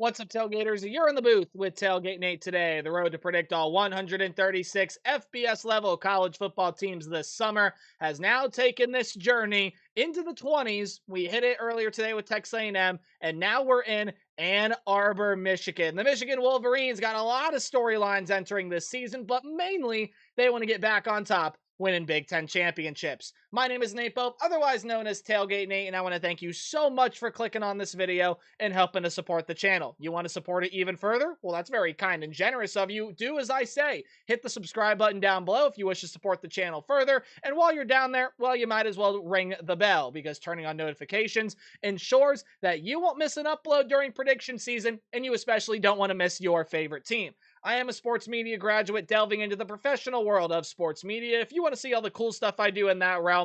What's up, Tailgaters? You're in the booth with Tailgate Nate today. The road to predict all 136 FBS level college football teams this summer has now taken this journey into the 20s. We hit it earlier today with Texas A&M, and now we're in Ann Arbor, Michigan. The Michigan Wolverines got a lot of storylines entering this season, but mainly they want to get back on top, winning Big Ten championships. My name is Nate Pope, otherwise known as Tailgate Nate, and I want to thank you so much for clicking on this video and helping to support the channel. You want to support it even further? Well, that's very kind and generous of you. Do as I say. Hit the subscribe button down below if you wish to support the channel further. And while you're down there, well, you might as well ring the bell, because turning on notifications ensures that you won't miss an upload during prediction season, and you especially don't want to miss your favorite team. I am a sports media graduate delving into the professional world of sports media. If you want to see all the cool stuff I do in that realm,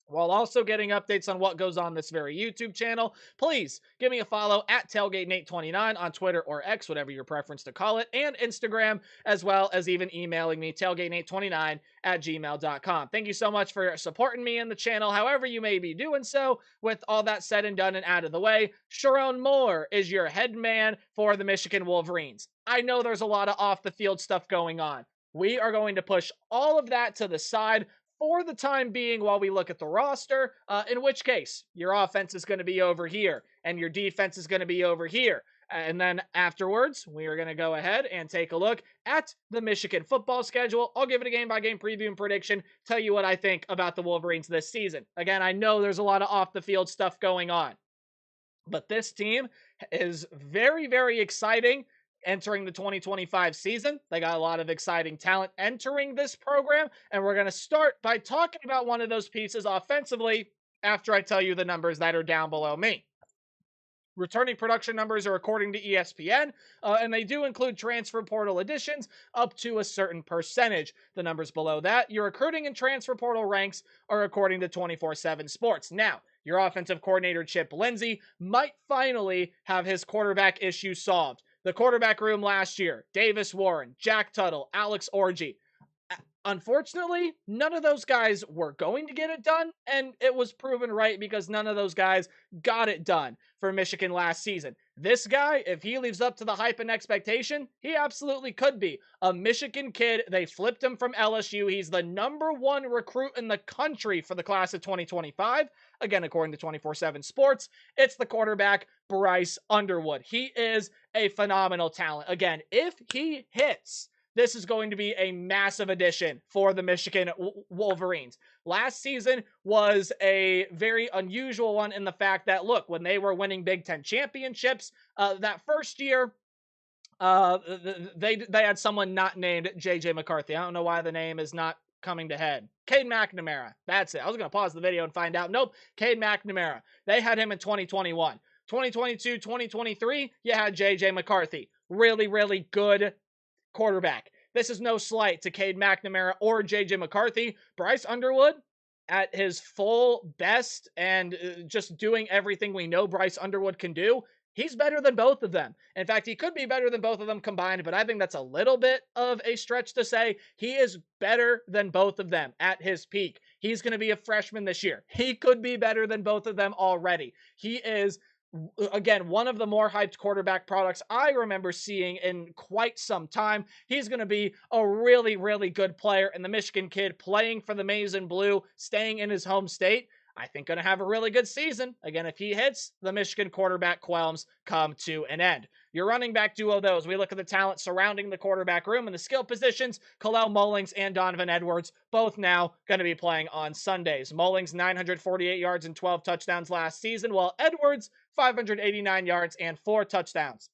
while also getting updates on what goes on this very YouTube channel, please give me a follow at TailgateNate29 on Twitter or X, whatever your preference to call it, and Instagram, as well as even emailing me, tailgatenate29@gmail.com. Thank you so much for supporting me in the channel, however you may be doing so. With all that said and done and out of the way, Sharon Moore is your head man for the Michigan Wolverines. I know there's a lot of off-the-field stuff going on. We are going to push all of that to the side for the time being while we look at the roster, in which case your offense is going to be over here and your defense is going to be over here. And then afterwards, we are going to go ahead and take a look at the Michigan football schedule. I'll give it a game-by-game preview and prediction, tell you what I think about the Wolverines this season. Again, I know there's a lot of off-the-field stuff going on, but this team is very, very exciting entering the 2025 season. They got a lot of exciting talent entering this program, and we're going to start by talking about one of those pieces offensively after I tell you the numbers that are down below me. Returning production numbers are according to ESPN, and they do include transfer portal additions up to a certain percentage. The numbers below that, your recruiting and transfer portal ranks, are according to 24/7 Sports. Now, your offensive coordinator, Chip Lindsey, might finally have his quarterback issue solved. The quarterback room last year, Davis Warren, Jack Tuttle, Alex Orji. Unfortunately, none of those guys were going to get it done, and it was proven right because none of those guys got it done for Michigan last season. This guy, if he lives up to the hype and expectation, he absolutely could be. A Michigan kid, they flipped him from LSU. He's the #1 recruit in the country for the class of 2025. Again, according to 24/7 Sports, it's the quarterback, Bryce Underwood. He is a phenomenal talent. Again, if he hits, this is going to be a massive addition for the Michigan Wolverines. Last season was a very unusual one in the fact that, look, when they were winning Big Ten championships, that first year, they had someone not named J.J. McCarthy. I don't know why the name is not coming to head. Cade McNamara. That's it. I was going to pause the video and find out. Nope. Cade McNamara. They had him in 2021. 2022, 2023, you had J.J. McCarthy. Really, really good quarterback. This is no slight to Cade McNamara or J.J. McCarthy. Bryce Underwood, at his full best and just doing everything we know Bryce Underwood can do, he's better than both of them. In fact, he could be better than both of them combined, but I think that's a little bit of a stretch to say. He is better than both of them at his peak. He's going to be a freshman this year. He could be better than both of them already. He is, again, one of the more hyped quarterback products I remember seeing in quite some time. He's going to be a really, really good player, and the Michigan kid playing for the Maize and Blue, staying in his home state, I think going to have a really good season. Again, if he hits, the Michigan quarterback qualms come to an end. Your running back duo, those, we look at the talent surrounding the quarterback room and the skill positions. Kalel Mullings and Donovan Edwards, both now going to be playing on Sundays. Mullings, 948 yards and 12 touchdowns last season, while Edwards, 589 yards and 4 touchdowns.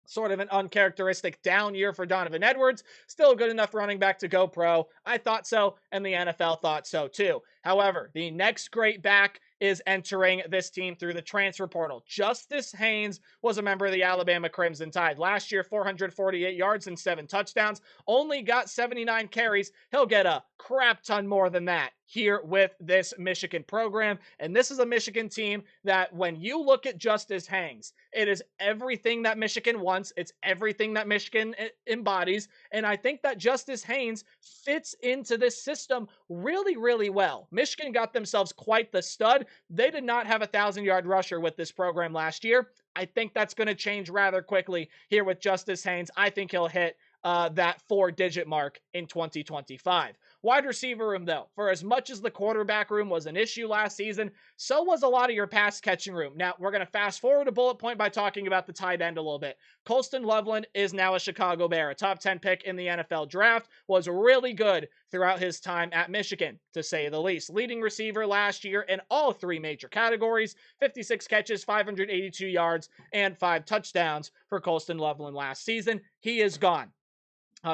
Sort of an uncharacteristic down year for Donovan Edwards. Still a good enough running back to go pro. I thought so, and the NFL thought so too. However, the next great back is entering this team through the transfer portal. Justice Haynes was a member of the Alabama Crimson Tide. Last year, 448 yards and 7 touchdowns. Only got 79 carries. He'll get a crap ton more than that here with this Michigan program. And this is a Michigan team that, when you look at Justice Haynes, it is everything that Michigan wants. It's everything that Michigan embodies. And I think that Justice Haynes fits into this system really, really well. Michigan got themselves quite the stud. They did not have a 1,000-yard rusher with this program last year. I think that's going to change rather quickly here with Justice Haynes. I think he'll hit that 4-digit mark in 2025. Wide receiver room, though, for as much as the quarterback room was an issue last season, so was a lot of your pass catching room. Now, we're going to fast forward a bullet point by talking about the tight end a little bit. Colston Loveland is now a Chicago Bear, a top 10 pick in the NFL draft, was really good throughout his time at Michigan, to say the least. Leading receiver last year in all three major categories, 56 catches, 582 yards, and 5 touchdowns for Colston Loveland last season. He is gone.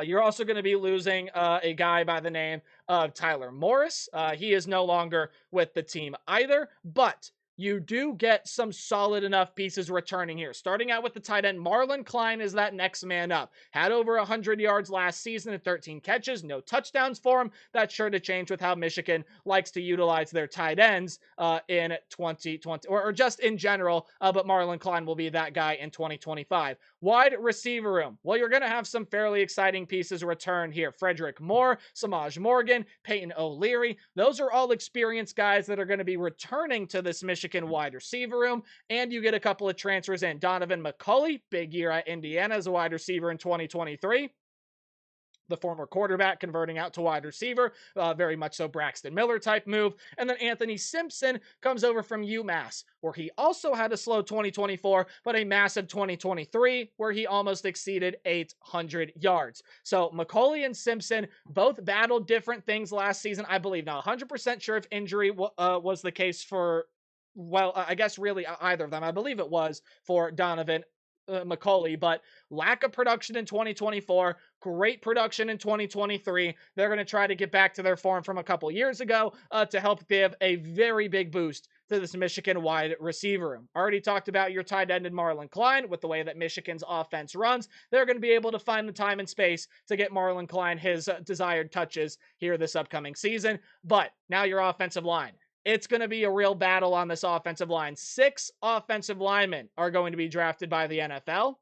You're also going to be losing a guy by the name of Tyler Morris. He is no longer with the team either, but you do get some solid enough pieces returning here. Starting out with the tight end, Marlon Klein is that next man up. Had over 100 yards last season and 13 catches, no touchdowns for him. That's sure to change with how Michigan likes to utilize their tight ends in 2020, or just in general, but Marlon Klein will be that guy in 2025. Wide receiver room. Well, you're going to have some fairly exciting pieces return here. Frederick Moore, Samaj Morgan, Peyton O'Leary. Those are all experienced guys that are going to be returning to this Michigan wide receiver room, and you get a couple of transfers in. Donovan McCulley, big year at Indiana as a wide receiver in 2023. The former quarterback converting out to wide receiver, very much so Braxton Miller type move. And then Anthony Simpson comes over from UMass, where he also had a slow 2024, but a massive 2023, where he almost exceeded 800 yards. So McCauley and Simpson both battled different things last season, I believe. Not 100% sure if injury was the case for, well, I guess really either of them. I believe it was for Donovan McCauley, but lack of production in 2024, great production in 2023. They're going to try to get back to their form from a couple years ago to help give a very big boost to this Michigan wide receiver room. Already talked about your tight end in Marlon Klein. With the way that Michigan's offense runs, they're going to be able to find the time and space to get Marlon Klein his desired touches here this upcoming season. But now your offensive line. It's going to be a real battle on this offensive line. 6 offensive linemen are going to be drafted by the NFL,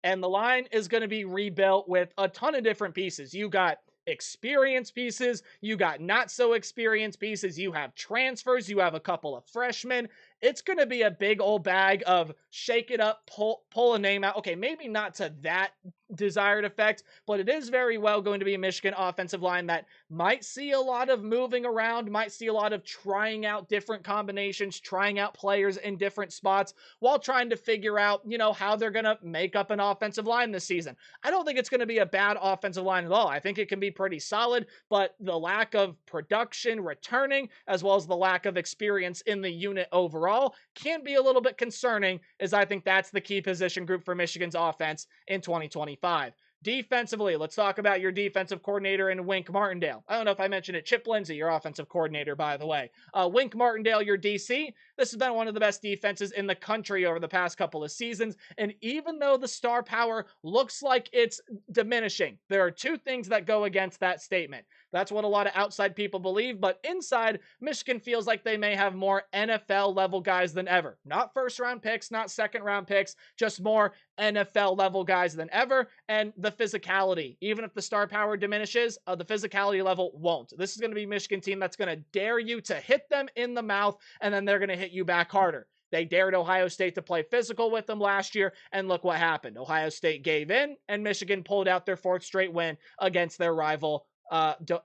and the line is going to be rebuilt with a ton of different pieces. You got experienced pieces, you got not so experienced pieces, you have transfers, you have a couple of freshmen. It's going to be a big old bag of shake it up, pull a name out. Okay, maybe not to that desired effect, but it is very well going to be a Michigan offensive line that might see a lot of moving around, might see a lot of trying out different combinations, trying out players in different spots while trying to figure out, how they're going to make up an offensive line this season. I don't think it's going to be a bad offensive line at all. I think it can be pretty solid, but the lack of production returning, as well as the lack of experience in the unit overall, can be a little bit concerning, as I think that's the key position group for Michigan's offense in 2025. Defensively, let's talk about your defensive coordinator in Wink Martindale. I don't know if I mentioned it. Chip Lindsey, your offensive coordinator, by the way. Wink Martindale, your DC. This has been one of the best defenses in the country over the past couple of seasons. And even though the star power looks like it's diminishing, there are 2 things that go against that statement. That's what a lot of outside people believe, but inside, Michigan feels like they may have more NFL-level guys than ever. Not first-round picks, not second-round picks, just more NFL-level guys than ever, and the physicality. Even if the star power diminishes, the physicality level won't. This is going to be a Michigan team that's going to dare you to hit them in the mouth, and then they're going to hit you back harder. They dared Ohio State to play physical with them last year, and look what happened. Ohio State gave in, and Michigan pulled out their 4th straight win against their rival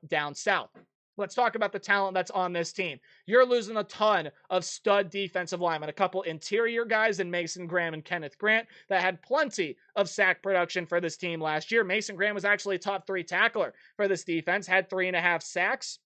down south. Let's talk about the talent that's on this team. You're losing a ton of stud defensive linemen, a couple interior guys in Mason Graham and Kenneth Grant that had plenty of sack production for this team last year. Mason Graham was actually a top 3 tackler for this defense, had 3.5 sacks.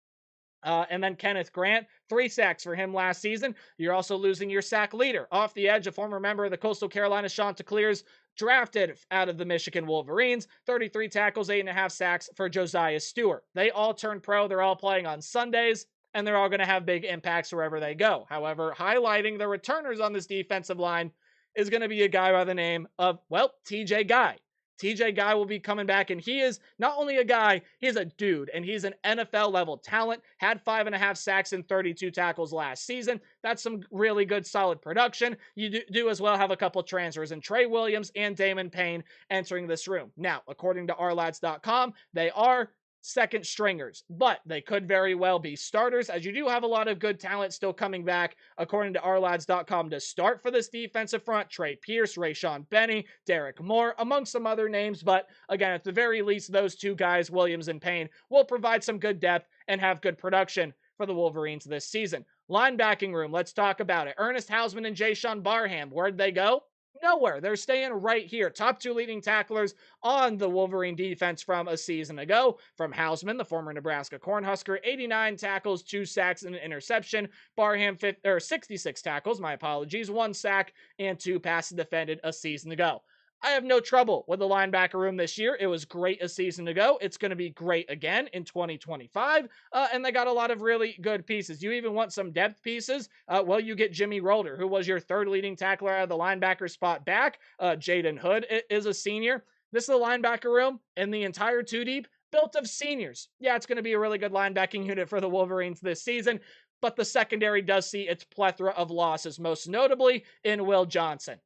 And then Kenneth Grant, 3 sacks for him last season. You're also losing your sack leader. Off the edge, a former member of the Coastal Carolina Chanticleers, drafted out of the Michigan Wolverines, 33 tackles, 8.5 sacks for Josiah Stewart. They all turned pro. They're all playing on Sundays, and they're all going to have big impacts wherever they go. However, highlighting the returners on this defensive line is going to be a guy by the name of, TJ Guy. TJ Guy will be coming back, and he is not only a guy, he's a dude, and he's an NFL-level talent. Had 5.5 sacks and 32 tackles last season. That's some really good, solid production. You do as well have a couple transfers in Trey Williams and Damon Payne entering this room. Now, according to ourlads.com, they are second stringers, but they could very well be starters, as you do have a lot of good talent still coming back, according to ourlads.com, to start for this defensive front. Trey Pierce, Rayshon Benny, Derek Moore, among some other names. But again, at the very least, those two guys, Williams and Payne, will provide some good depth and have good production for the Wolverines this season. Linebacking room, let's talk about it. Ernest Hausman and Jayshon Barham, where'd they go? Nowhere. They're staying right here. Top two leading tacklers on the Wolverine defense from a season ago. From Hausman, the former Nebraska Cornhusker, 89 tackles, 2 sacks, and an interception. Barham, 66 tackles, my apologies, 1 sack, and 2 passes defended a season ago. I have no trouble with the linebacker room this year. It was great a season ago. It's going to be great again in 2025. And they got a lot of really good pieces. You even want some depth pieces? Well, you get Jimmy Rolder, who was your third leading tackler out of the linebacker spot back. Jaden Hood is a senior. This is the linebacker room in the entire two deep built of seniors. Yeah, it's going to be a really good linebacking unit for the Wolverines this season, but the secondary does see its plethora of losses, most notably in Will Johnson.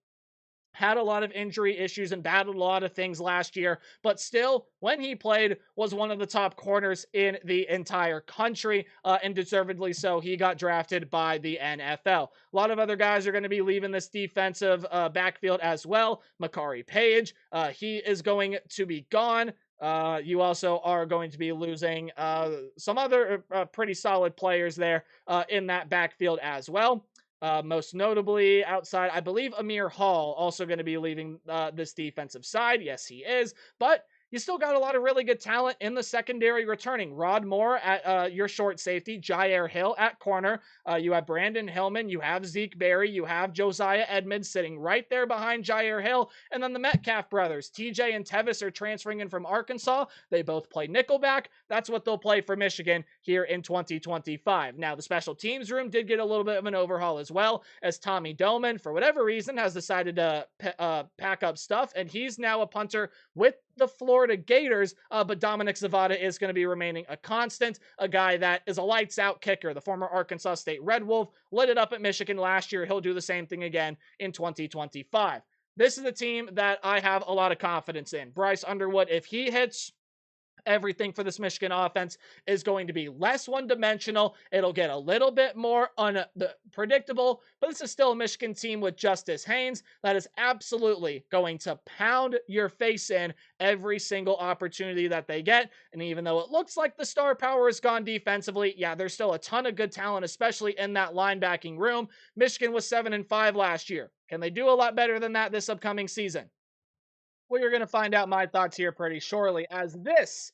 Had a lot of injury issues and battled a lot of things last year, but still, when he played, was one of the top corners in the entire country, and deservedly so. He got drafted by the NFL. A lot of other guys are going to be leaving this defensive backfield as well. Makari Page, he is going to be gone. You also are going to be losing some other pretty solid players there in that backfield as well. Most notably outside, I believe Amir Hall also going to be leaving this defensive side. Yes, he is. But you still got a lot of really good talent in the secondary returning. Rod Moore at your short safety, Jair Hill at corner. You have Brandon Hillman, you have Zeke Berry, you have Josiah Edmonds sitting right there behind Jair Hill. And then the Metcalf brothers, TJ and Tevis, are transferring in from Arkansas. They both play nickelback. That's what they'll play for Michigan here in 2025. Now, the special teams room did get a little bit of an overhaul as well, as Tommy Doman, for whatever reason, has decided to pack up stuff, and he's now a punter with the Florida Gators, but Dominic Zavada is going to be remaining a constant, a guy that is a lights-out kicker. The former Arkansas State Red Wolf lit it up at Michigan last year. He'll do the same thing again in 2025. This is a team that I have a lot of confidence in. Bryce Underwood, if he hits, everything for this Michigan offense is going to be less one-dimensional. It'll get a little bit more unpredictable, but this is still a Michigan team with Justice Haynes that is absolutely going to pound your face in every single opportunity that they get. And even though it looks like the star power is gone defensively, yeah, there's still a ton of good talent, especially in that linebacking room. Michigan was 7-5 last year. Can they do a lot better than that this upcoming season? Well, you're going to find out my thoughts here pretty shortly, as this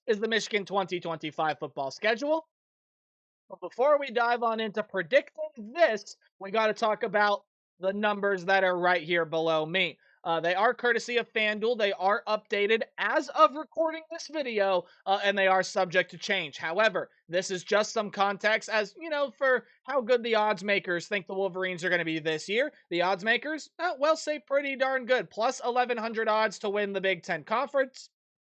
is the Michigan 2025 football schedule. But before we dive on into predicting this, we got to talk about the numbers that are right here below me. They are courtesy of FanDuel. They are updated as of recording this video, and they are subject to change. However, this is just some context as, you know, for how good the odds makers think the Wolverines are going to be this year. The odds makers, well, say pretty darn good. Plus 1,100 odds to win the Big Ten Conference.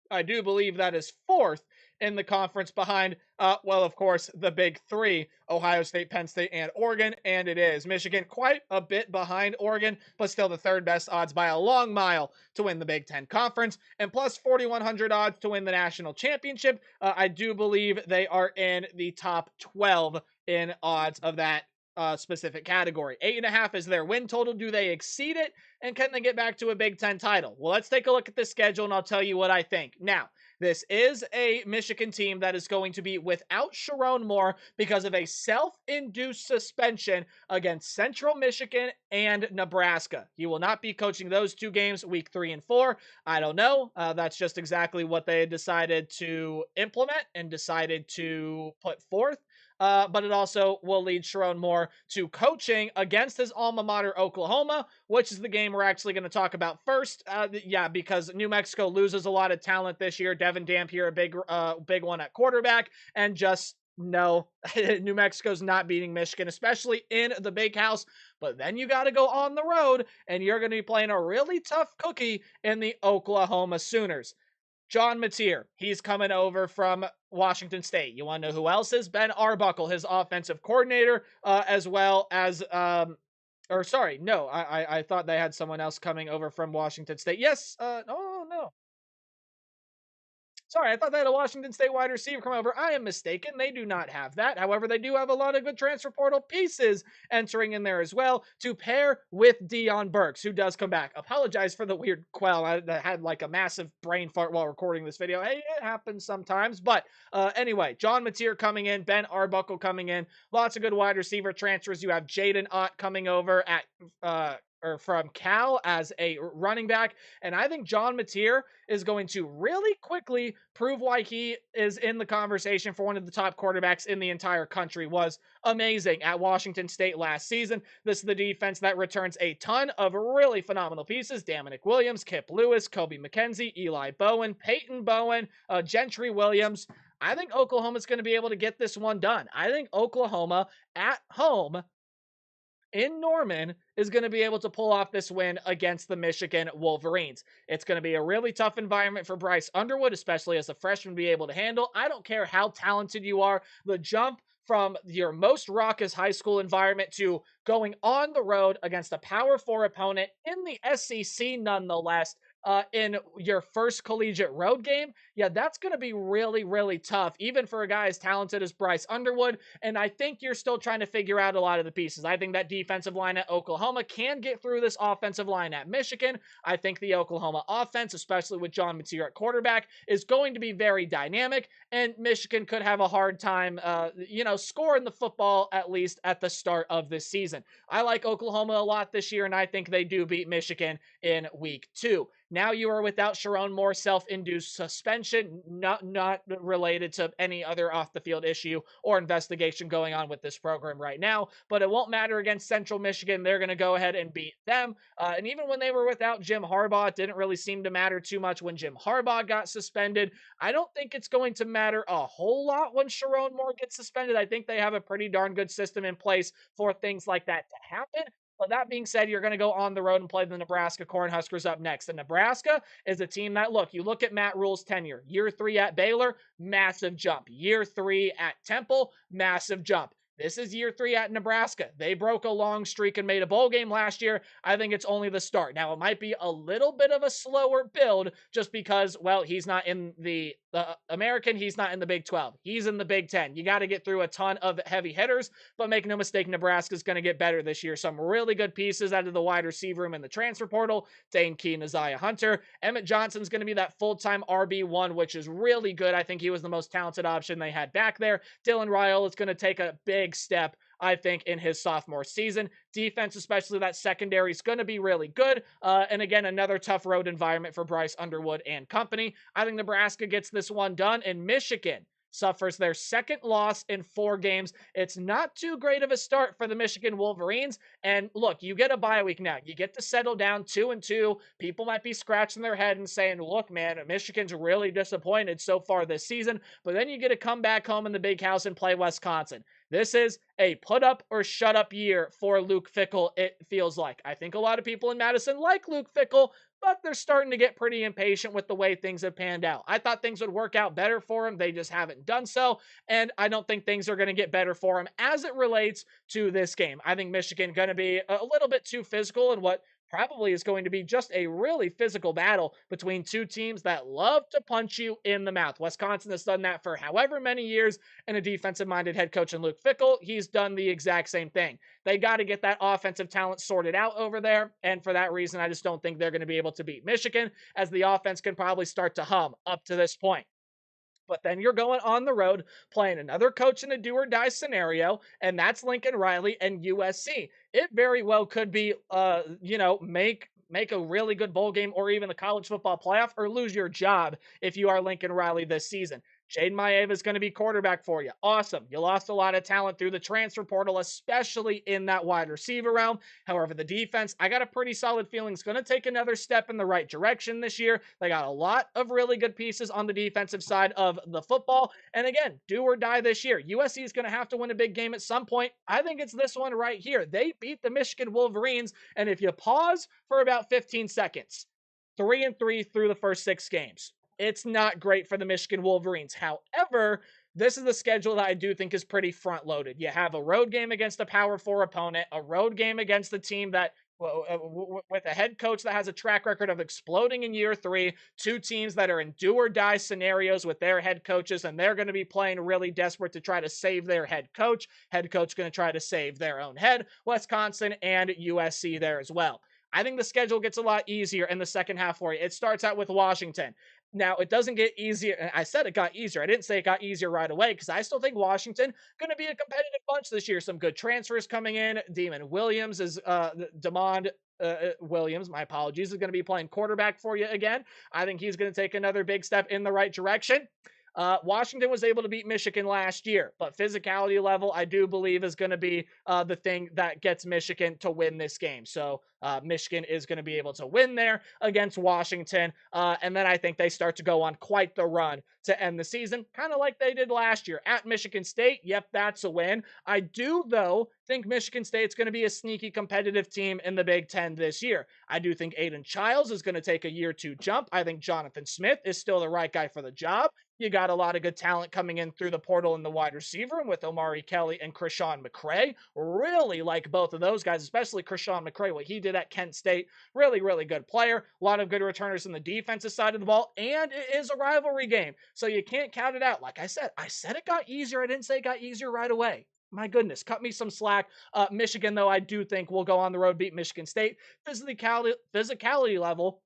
I do believe that is fourth in the conference behind, well, of course, the big three, Ohio State, Penn State, and Oregon, and it is. Michigan quite a bit behind Oregon, but still the third best odds by a long mile to win the Big Ten Conference, and plus 4,100 odds to win the national championship. I do believe they are in the top 12 in odds of that specific category. 8.5 is their win total. Do they exceed it? And can they get back to a Big Ten title? Well, let's take a look at the schedule and I'll tell you what I think. Now, this is a Michigan team that is going to be without Sharon Moore because of a self-induced suspension against Central Michigan and Nebraska. He will not be coaching those two games, week 3 and 4. I don't know. That's just exactly what they decided to implement and decided to put forth. But it also will lead Sharon Moore to coaching against his alma mater, Oklahoma, which is the game we're actually going to talk about first. Yeah, because New Mexico loses a lot of talent this year. Devin Dampier, a big one at quarterback, and just no, New Mexico's not beating Michigan, especially in the Big House. But then you got to go on the road, and you're going to be playing a really tough cookie in the Oklahoma Sooners. John Mateer, he's coming over from Washington State. You want to know who else is? Ben Arbuckle, his offensive coordinator, as well as, or sorry, no, I thought they had someone else coming over from Washington State. Yes, oh no. Sorry, I thought they had a Washington State wide receiver come over. I am mistaken. They do not have that. However, they do have a lot of good transfer portal pieces entering in there as well to pair with Dion Burks, who does come back. Apologize for the weird quell. I had like a massive brain fart while recording this video. Hey, it happens sometimes. But anyway, John Mateer coming in, Ben Arbuckle coming in. Lots of good wide receiver transfers. You have Jaden Ott coming over at or from Cal as a running back. And I think John Mateer is going to really quickly prove why he is in the conversation for one of the top quarterbacks in the entire country. Was amazing at Washington State last season. This is the defense that returns a ton of really phenomenal pieces. Dominic Williams, Kip Lewis, Kobe McKenzie, Eli Bowen, Peyton Bowen, Gentry Williams. I think Oklahoma's going to be able to get this one done. I think Oklahoma at home in Norman is going to be able to pull off this win against the Michigan Wolverines. It's going to be a really tough environment for Bryce Underwood, especially as a freshman, to be able to handle. I don't care how talented you are. The jump from your most raucous high school environment to going on the road against a Power 4 opponent in the SEC nonetheless, in your first collegiate road game, yeah, that's going to be really, really tough, even for a guy as talented as Bryce Underwood. And I think you're still trying to figure out a lot of the pieces. I think that defensive line at Oklahoma can get through this offensive line at Michigan. I think the Oklahoma offense, especially with John Mateer at quarterback, is going to be very dynamic, and Michigan could have a hard time, scoring the football, at least at the start of this season. I like Oklahoma a lot this year, and I think they do beat Michigan in week 2. Now you are without Sharon Moore's self-induced suspension, not related to any other off-the-field issue or investigation going on with this program right now, but it won't matter against Central Michigan. They're going to go ahead and beat them. And even when they were without Jim Harbaugh, it didn't really seem to matter too much when Jim Harbaugh got suspended. I don't think it's going to matter a whole lot when Sharon Moore gets suspended. I think they have a pretty darn good system in place for things like that to happen. But that being said, you're going to go on the road and play the Nebraska Cornhuskers up next. And Nebraska is a team that, look, you look at Matt Rule's tenure. Year 3 at Baylor, massive jump. Year 3 at Temple, massive jump. This is year 3 at Nebraska. They broke a long streak and made a bowl game last year. I think it's only the start. Now, it might be a little bit of a slower build just because, well, he's not in the American. He's not in the Big 12. He's in the Big 10. You got to get through a ton of heavy hitters, but make no mistake, Nebraska's going to get better this year. Some really good pieces out of the wide receiver room in the transfer portal. Dane Key and Isaiah Hunter. Emmett Johnson's going to be that full-time RB1, which is really good. I think he was the most talented option they had back there. Dylan Raiola is going to take a big step, I think, in his sophomore season. Defense, especially that secondary, is going to be really good. And again, another tough road environment for Bryce Underwood and company. I think Nebraska gets this one done, and Michigan suffers their second loss in 4 games. It's not too great of a start for the Michigan Wolverines. And look, you get a bye week now. You get to settle down 2-2. People might be scratching their head and saying, look, man, Michigan's really disappointed so far this season. But then you get to come back home in the big house and play Wisconsin. This is a put up or shut up year for Luke Fickell, it feels like. I think a lot of people in Madison like Luke Fickell, but they're starting to get pretty impatient with the way things have panned out. I thought things would work out better for him. They just haven't done so, and I don't think things are going to get better for him as it relates to this game. I think Michigan going to be a little bit too physical in what probably is going to be just a really physical battle between two teams that love to punch you in the mouth. Wisconsin has done that for however many years, and a defensive-minded head coach in Luke Fickell, he's done the exact same thing. They got to get that offensive talent sorted out over there, and for that reason, I just don't think they're going to be able to beat Michigan, as the offense can probably start to hum up to this point. But then you're going on the road playing another coach in a do or die scenario, and that's Lincoln Riley and USC. It very well could be, make a really good bowl game or even the college football playoff, or lose your job if you are Lincoln Riley this season. Jaden Maeva is going to be quarterback for you. Awesome. You lost a lot of talent through the transfer portal, especially in that wide receiver realm. However, the defense, I got a pretty solid feeling, is going to take another step in the right direction this year. They got a lot of really good pieces on the defensive side of the football. And again, do or die this year. USC is going to have to win a big game at some point. I think it's this one right here. They beat the Michigan Wolverines. And if you pause for about 15 seconds, 3-3 through the first 6 games. It's not great for the Michigan Wolverines. However, this is the schedule that I do think is pretty front-loaded. You have a road game against a Power 4 opponent, a road game against the team that, with a head head coach that has a track record of exploding in year 3, two teams that are in do or die scenarios with their head coaches, and they're going to be playing really desperate to try to save their head coach. Head coach going to try to save their own head. Wisconsin and USC there as well. I think the schedule gets a lot easier in the second half for you. It starts out with Washington. Now, it doesn't get easier. I said it got easier. I didn't say it got easier right away because I still think Washington going to be a competitive bunch this year. Some good transfers coming in. Demon Williams is Demond Williams, my apologies, is going to be playing quarterback for you again. I think he's going to take another big step in the right direction. Washington was able to beat Michigan last year, but physicality level, I do believe, is going to be the thing that gets Michigan to win this game. So Michigan is going to be able to win there against Washington. And then I think they start to go on quite the run to end the season, kind of like they did last year at Michigan State. Yep, that's a win. I do, though, think Michigan State's going to be a sneaky competitive team in the Big Ten this year. I do think Aiden Childs is going to take a year 2 jump. I think Jonathan Smith is still the right guy for the job. You got a lot of good talent coming in through the portal in the wide receiver room with Omari Kelly and Krishawn McCray. Really like both of those guys, especially Krishawn McCray, what he did at Kent State. Really, really good player. A lot of good returners in the defensive side of the ball, and it is a rivalry game, so you can't count it out. Like I said it got easier. I didn't say it got easier right away. My goodness, cut me some slack. Michigan, though, I do think will go on the road, beat Michigan State. Physicality level,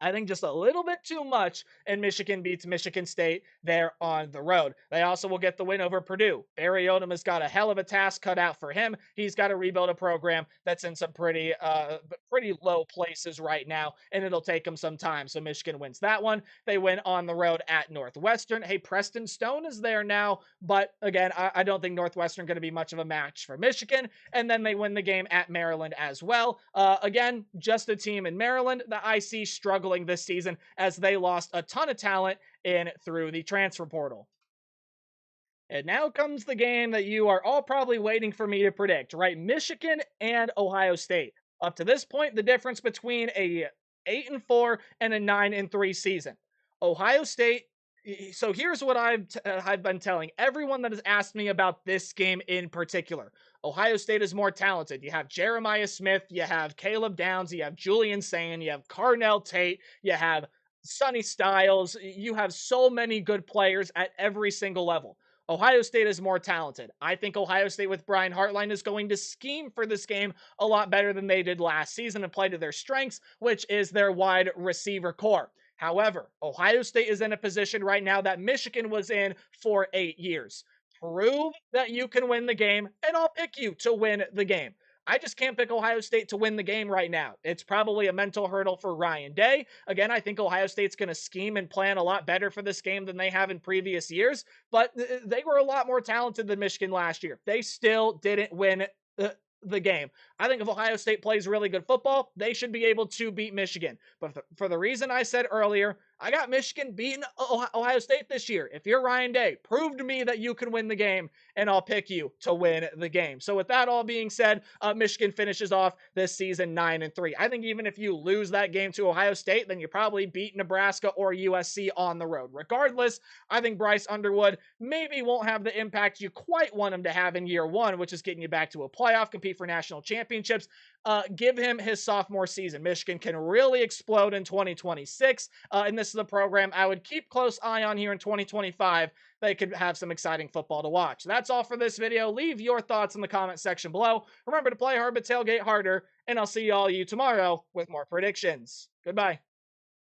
I think just a little bit too much, and Michigan beats Michigan State there on the road. They also will get the win over Purdue. Barry Odom has got a hell of a task cut out for him. He's got to rebuild a program that's in some pretty low places right now, and it'll take him some time. So Michigan wins that one. They win on the road at Northwestern. Hey, Preston Stone is there now, but again, I don't think Northwestern going to be much of a match for Michigan. And then they win the game at Maryland as well. Again, just a team in Maryland that I see struggling this season as they lost a ton of talent in through the transfer portal. And now comes the game that you are all probably waiting for me to predict, right? Michigan and Ohio State. Up to this point, the difference between a 8-4 and a 9-3 season. Ohio State. So here's what I've been telling everyone that has asked me about this game in particular. Ohio State is more talented. You have Jeremiah Smith, you have Caleb Downs, you have Julian Sain, you have Carnell Tate, you have Sonny Styles. You have so many good players at every single level. Ohio State is more talented. I think Ohio State with Brian Hartline is going to scheme for this game a lot better than they did last season and play to their strengths, which is their wide receiver core. However, Ohio State is in a position right now that Michigan was in for 8 years. Prove that you can win the game, and I'll pick you to win the game. I just can't pick Ohio State to win the game right now. It's probably a mental hurdle for Ryan Day. Again, I think Ohio State's going to scheme and plan a lot better for this game than they have in previous years, but they were a lot more talented than Michigan last year. They still didn't win the game. I think if Ohio State plays really good football, they should be able to beat Michigan. But for the reason I said earlier, I got Michigan beating Ohio State this year. If you're Ryan Day, prove to me that you can win the game, and I'll pick you to win the game. So with that all being said, Michigan finishes off this season 9-3. I think even if you lose that game to Ohio State, then you probably beat Nebraska or USC on the road. Regardless, I think Bryce Underwood maybe won't have the impact you quite want him to have in year 1, which is getting you back to a playoff, compete for national championships. Give him his sophomore season. Michigan can really explode in 2026, and this is a program I would keep close eye on here in 2025. They could have some exciting football to watch. That's all for this video. Leave your thoughts in the comment section below. Remember to play hard but tailgate harder, and I'll see you tomorrow with more predictions. Goodbye.